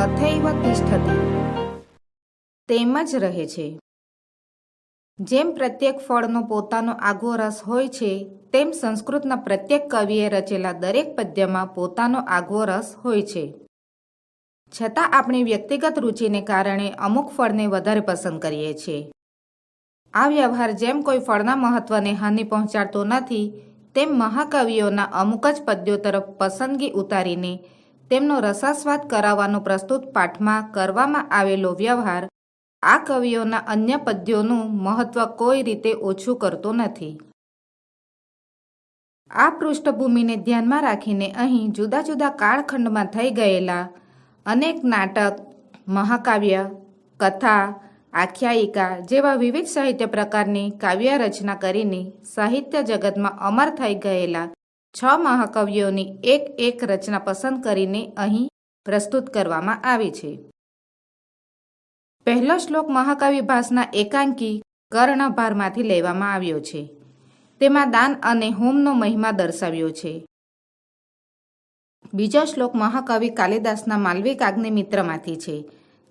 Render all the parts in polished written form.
તથૈવ તિષ્ઠતિ, તેમ જ રહે છે. જેમ પ્રત્યેક ફળનો પોતાનો આગવો રસ હોય છે, તેમ સંસ્કૃતના પ્રત્યેક કવિએ રચેલા દરેક પદ્યમાં પોતાનો આગવો રસ હોય છે. છતાં આપણી વ્યક્તિગત રુચિને કારણે અમુક ફળને વધારે પસંદ કરીએ છીએ. આ વ્યવહાર જેમ કોઈ ફળના મહત્વને હાનિ પહોંચાડતો નથી, તેમ મહાકવિઓના અમુક જ પદ્યો તરફ પસંદગી ઉતારીને તેમનો રસાસ્વાદ કરાવવાનો પ્રસ્તુત પાઠમાં કરવામાં આવેલો વ્યવહાર આ કવિઓના અન્ય પદ્યોનું મહત્વ કોઈ રીતે ઓછું કરતો નથી. આ પૃષ્ઠભૂમિને ધ્યાનમાં રાખીને અહીં જુદા જુદા કાળખંડમાં થઈ ગયેલા અનેક નાટક, મહાકાવ્ય, કથા, આખ્યાયિકા જેવા વિવિધ સાહિત્ય પ્રકારની કાવ્ય રચના કરીને સાહિત્ય જગતમાં અમર થઈ ગયેલા 6 મહાકવિઓની એક એક રચના પસંદ કરીને અહીં પ્રસ્તુત કરવામાં આવી છે. પહેલો શ્લોક મહાકવિ ભાસના એકાંકી કર્ણભારમાંથી લેવામાં આવ્યો છે. તેમાં દાન અને હોમનો મહિમા દર્શાવ્યો છે. બીજો શ્લોક મહાકવિ કાલિદાસના માલવિકાગ્નિમિત્રમાંથી છે,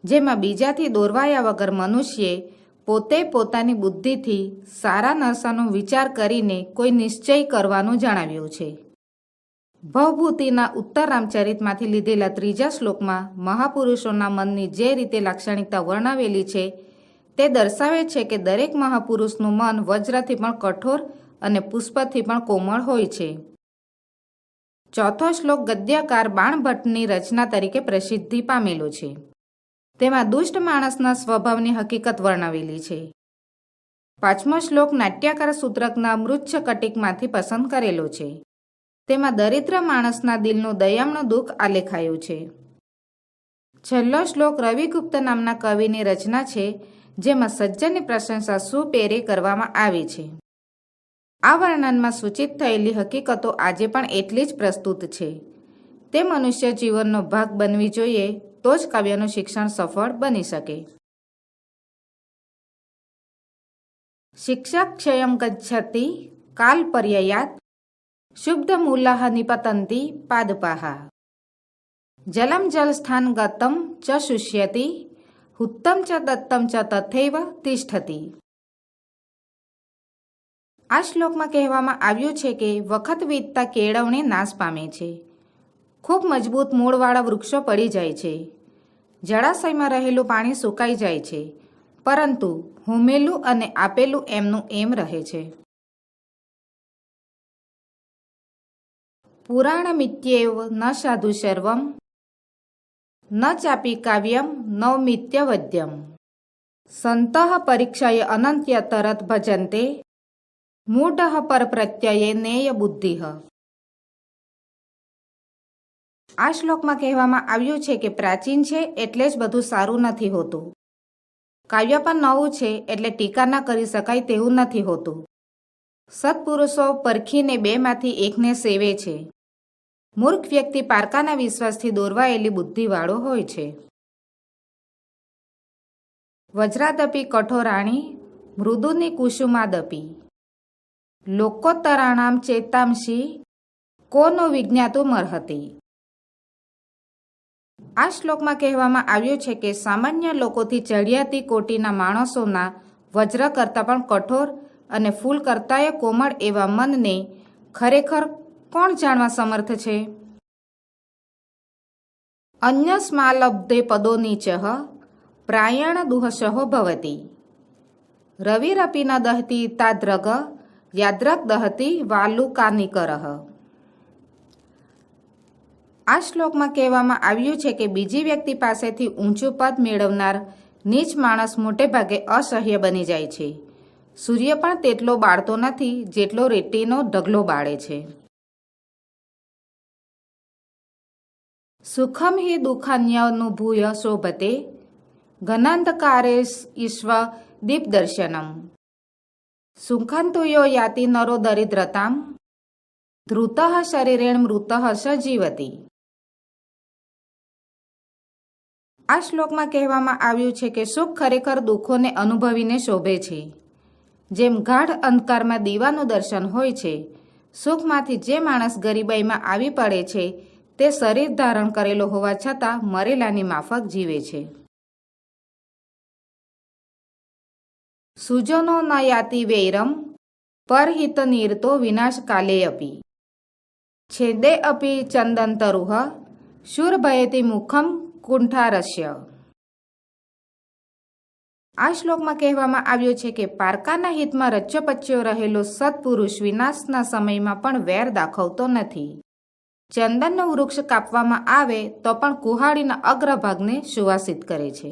જેમાં બીજાથી દોરવાયા વગર મનુષ્યે પોતે પોતાની બુદ્ધિથી સારા નરસાનો વિચાર કરીને કોઈ નિશ્ચય કરવાનું જણાવ્યું છે. ભવભૂતિના ઉત્તર રામચરિતમાંથી લીધેલા ત્રીજા શ્લોકમાં મહાપુરુષોના મનની જે રીતે લાક્ષણિકતા વર્ણવેલી છે, તે દર્શાવે છે કે દરેક મહાપુરુષનું મન વજ્રથી પણ કઠોર અને પુષ્પથી પણ કોમળ હોય છે. ચોથો શ્લોક ગદ્યકાર બાણભટ્ટની રચના તરીકે પ્રસિદ્ધિ પામેલો છે. તેમાં દુષ્ટ માણસના સ્વભાવની હકીકત વર્ણવેલી છે. પાંચમો શ્લોક નાટ્યકાર સૂત્રકના મૃચ્છકટિકમાંથી પસંદ કરેલો છે. તેમાં દરિદ્ર માણસના દિલનું દયામણું દુઃખ આલેખાયું છે. છેલ્લો શ્લોક રવિગુપ્ત નામના કવિની રચના છે, જેમાં સજ્જનની પ્રશંસા સુપેરે કરવામાં આવી છે. આ વર્ણનમાં સૂચિત થયેલી હકીકતો આજે પણ એટલી જ પ્રસ્તુત છે. તે મનુષ્ય જીવનનો ભાગ બનવી જોઈએ, તો જ કાવ્યનું શિક્ષણ સફળ બની શકે. શિક્ષક ક્ષયમ ગચ્છતિ કાલ પર્યયાત શુબ્ધ મૂલાહ નિપતંતિ પાદપાહ જલમ જલ સ્થાન ગતમ ચ શુષ્યતિ હુત્તમ ચ દત્તમ ચ તથૈવ તિષ્ઠતિ. આ શ્લોકમાં કહેવામાં આવ્યું છે કે વખત વીતતા કેળવણી નાશ પામે છે. ખૂબ મજબૂત મૂળવાળા વૃક્ષો પડી જાય છે. જળાશયમાં રહેલું પાણી સુકાઈ જાય છે, પરંતુ હોમેલું અને આપેલું એમનું એમ રહે છે. પુરાણમિત્યેવ ન સાધુ સર્વમ ન ચાપી કાવ્યમ નૌમિત્યવદ્યમ સંતઃ પરીક્ષાય અનંત્ય તરત ભજન્તે મૂઢઃ પરપ્રત્યયે નેય બુદ્ધિઃ. આ શ્લોકમાં કહેવામાં આવ્યું છે કે પ્રાચીન છે એટલે જ બધું સારું નથી હોતું. કાવ્ય પણ નવું છે એટલે ટીકા ન કરી શકાય તેવું નથી હોતું. સત્પુરુષો પરખીને બેમાંથી એકને સેવે છે. મૂર્ખ વ્યક્તિ પારકાના વિશ્વાસથી દોરવાયેલી બુદ્ધિવાળો હોય છે. વજ્રાદપી કઠોરાણી મૃદુની કુસુમાદપી લોકોત્તરાણામ ચેતાંસી કોનો વિજ્ઞાતુમર્હતિ. આ શ્લોકમાં કહેવામાં આવ્યું છે કે સામાન્ય લોકોથી ચઢિયાતી કોટીના માણસોના વજ્ર કરતાં પણ કઠોર અને ફૂલ કરતાંય કોમળ એવા મનને ખરેખર કોણ જાણવા સમર્થ છે. અન્યસ્માલબ્ધે પદોનીચઃ પ્રાયણ દુઃસહો ભવતિ રવિરપી ન દહતી તાદ્રગ યાદ્રગ દહતી વાલુકાનિકરઃ. આ શ્લોકમાં કહેવામાં આવ્યું છે કે બીજી વ્યક્તિ પાસેથી ઊંચું પદ મેળવનાર નીચ માણસ મોટે ભાગે અસહ્ય બની જાય છે. સૂર્ય પણ તેટલો બાળતો નથી જેટલો રેતીનો ઢગલો બાળે છે. સુખમ હિ દુઃખાન્યનુભૂય શોભતે ઘનાંધકારે ઈશ્વ દીપદર્શનમ સુખંતુયો યાતિ નરો દરિદ્રતામ ધૃતઃ શરીરેણ મૃતઃ સ જીવતિ. આ શ્લોકમાં કહેવામાં આવ્યું છે કે સુખ ખરેખર દુઃખોને અનુભવીને શોભે છે. જેમ ગાઢ અંધકારમાં દીવાનું દર્શન હોય છે, સુખમાંથી જે માણસ ગરીબાઈમાં આવી પડે છે તે શરીર ધારણ કરેલો હોવા છતાં મરેલાની માફક જીવે છે. સુજનો ન યાતિ વૈરમ પરહિત નિરતો વિનાશ કાલે અપી છેદે અપી ચંદનતરુહ શુરભયતિ મુખમ કુંઠારસ્ય. આ શ્લોકમાં કહેવામાં આવ્યું છે કે પારકાના હિતમાં રચ્યોપચ્યો રહેલો સત્પુરુષ વિનાશના સમયમાં પણ વેર દાખવતો નથી. ચંદનનું વૃક્ષ કાપવામાં આવે તો પણ કુહાડીના અગ્રભાગને સુવાસિત કરે છે.